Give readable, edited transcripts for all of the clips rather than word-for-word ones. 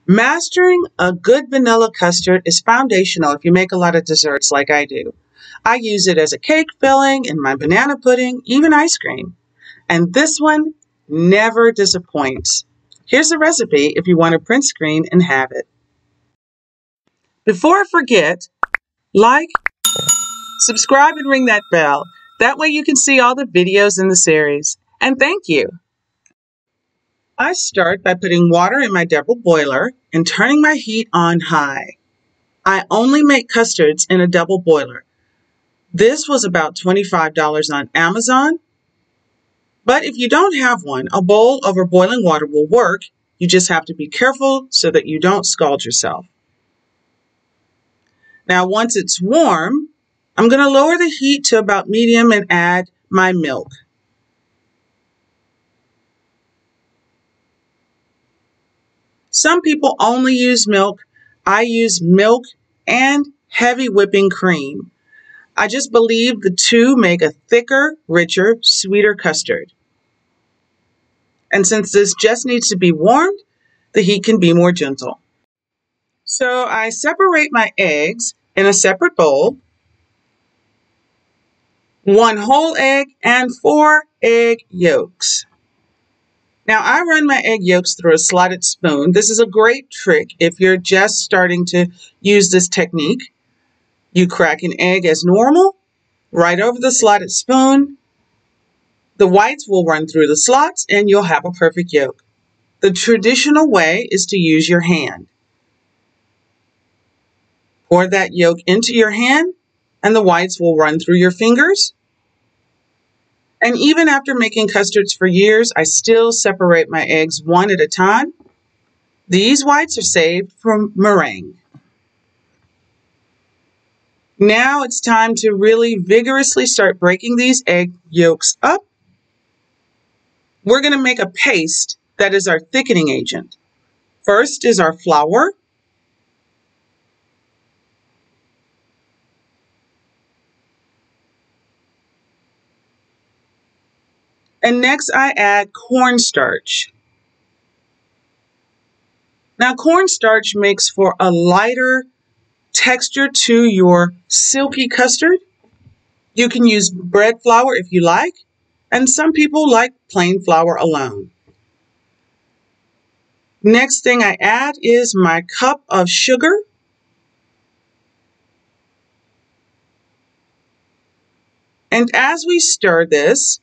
Mastering a good vanilla custard is foundational if you make a lot of desserts like I do. I use it as a cake filling in my banana pudding, even ice cream. And this one never disappoints. Here's the recipe if you want to print screen and have it. Before I forget, like, subscribe, and ring that bell. That way you can see all the videos in the series. And thank you. I start by putting water in my double boiler and turning my heat on high. I only make custards in a double boiler. This was about $25 on Amazon. But if you don't have one, a bowl over boiling water will work. You just have to be careful so that you don't scald yourself. Now, once it's warm, I'm going to lower the heat to about medium and add my milk. Some people only use milk. I use milk and heavy whipping cream. I just believe the two make a thicker, richer, sweeter custard. And since this just needs to be warmed, the heat can be more gentle. So I separate my eggs in a separate bowl, 1 whole egg and 4 egg yolks. Now, I run my egg yolks through a slotted spoon. This is a great trick if you're just starting to use this technique. You crack an egg as normal, right over the slotted spoon. The whites will run through the slots and you'll have a perfect yolk. The traditional way is to use your hand. Pour that yolk into your hand and the whites will run through your fingers. And even after making custards for years, I still separate my eggs one at a time. These whites are saved for meringue. Now it's time to really vigorously start breaking these egg yolks up. We're going to make a paste that is our thickening agent. First is our flour. And next I add cornstarch. Now cornstarch makes for a lighter texture to your silky custard. You can use bread flour if you like, and some people like plain flour alone. Next thing I add is my cup of sugar. And as we stir this,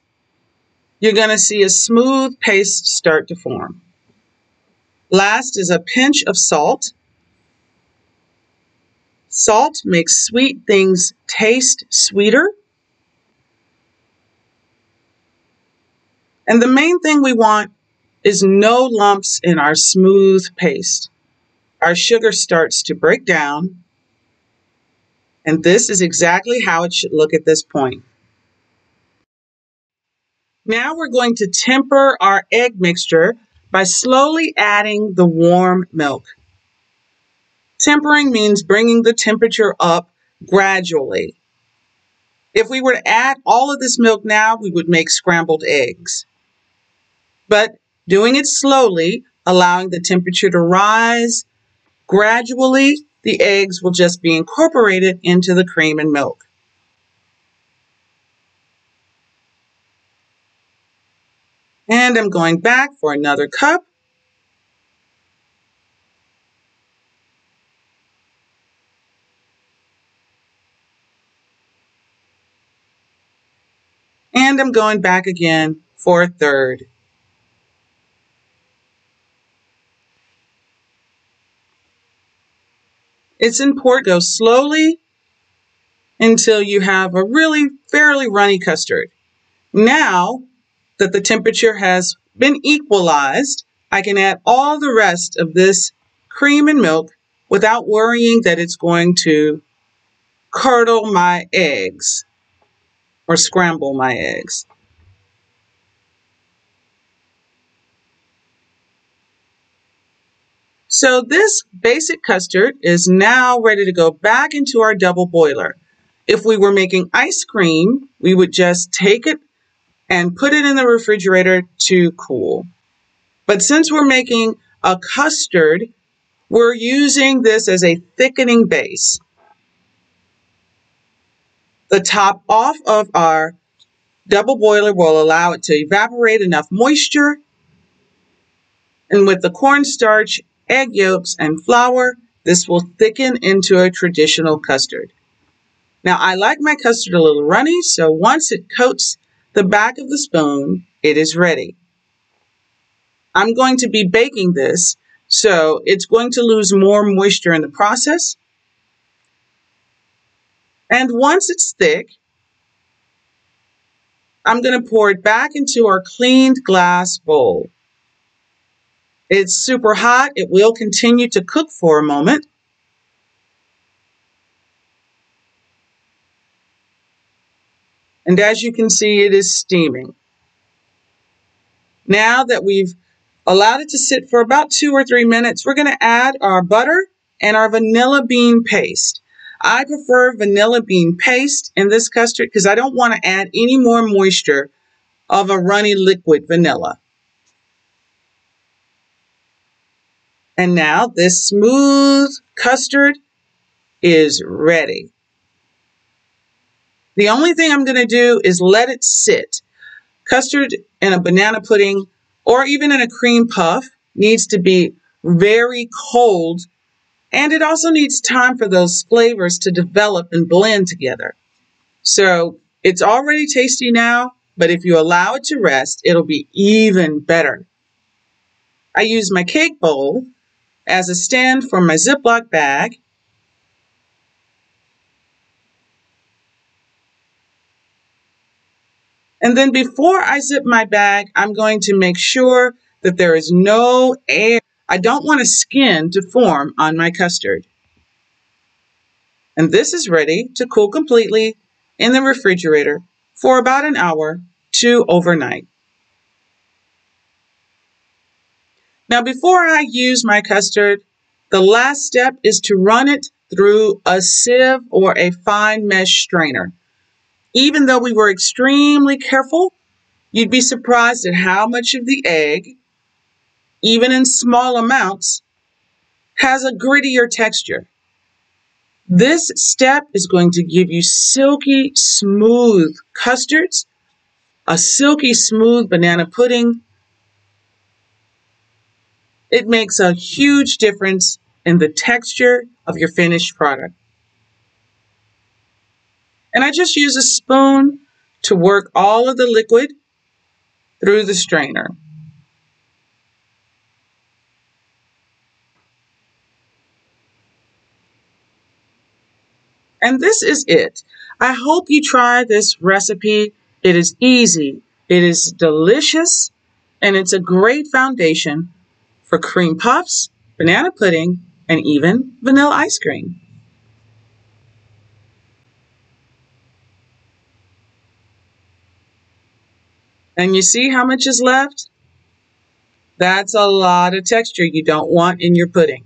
you're going to see a smooth paste start to form. Last is a pinch of salt. Salt makes sweet things taste sweeter. And the main thing we want is no lumps in our smooth paste. Our sugar starts to break down. And this is exactly how it should look at this point. Now we're going to temper our egg mixture by slowly adding the warm milk. Tempering means bringing the temperature up gradually. If we were to add all of this milk now, we would make scrambled eggs. But doing it slowly, allowing the temperature to rise gradually, the eggs will just be incorporated into the cream and milk. And I'm going back for another cup. And I'm going back again for a third. It's important to go slowly until you have a really fairly runny custard. Now that the temperature has been equalized, I can add all the rest of this cream and milk without worrying that it's going to curdle my eggs or scramble my eggs. So this basic custard is now ready to go back into our double boiler. If we were making ice cream, we would just take it and put it in the refrigerator to cool. But since we're making a custard We're using this as a thickening base. The top off of our double boiler will allow it to evaporate enough moisture. And with the cornstarch, egg yolks, and flour, this will thicken into a traditional custard. Now, I like my custard a little runny, so once it coats the back of the spoon, it is ready. I'm going to be baking this, so it's going to lose more moisture in the process. And once it's thick, I'm going to pour it back into our cleaned glass bowl. It's super hot. It will continue to cook for a moment. And as you can see, it is steaming. Now that we've allowed it to sit for about 2 or 3 minutes, we're going to add our butter and our vanilla bean paste. I prefer vanilla bean paste in this custard because I don't want to add any more moisture of a runny liquid vanilla. And now this smooth custard is ready. The only thing I'm going to do is let it sit. Custard in a banana pudding or even in a cream puff needs to be very cold, and it also needs time for those flavors to develop and blend together. So it's already tasty now, but if you allow it to rest, it'll be even better. I use my cake bowl as a stand for my Ziploc bag. And then before I zip my bag, I'm going to make sure that there is no air. I don't want a skin to form on my custard. And this is ready to cool completely in the refrigerator for about an hour to overnight. Now, before I use my custard, the last step is to run it through a sieve or a fine mesh strainer. Even though we were extremely careful, you'd be surprised at how much of the egg, even in small amounts, has a grittier texture. This step is going to give you silky smooth custards, a silky smooth banana pudding. It makes a huge difference in the texture of your finished product. And I just use a spoon to work all of the liquid through the strainer. And this is it. I hope you try this recipe. It is easy, it is delicious, and it's a great foundation for cream puffs, banana pudding, and even vanilla ice cream. And you see how much is left? That's a lot of texture you don't want in your pudding.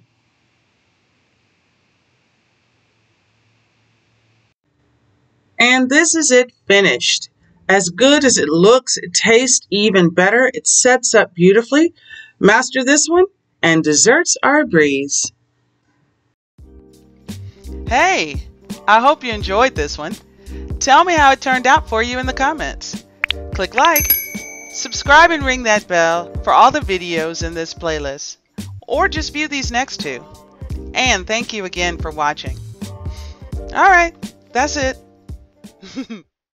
And this is it finished. As good as it looks, it tastes even better. It sets up beautifully. Master this one, and desserts are a breeze. Hey, I hope you enjoyed this one. Tell me how it turned out for you in the comments. Click like, subscribe, and ring that bell for all the videos in this playlist, or just view these next two. And thank you again for watching. Alright, that's it.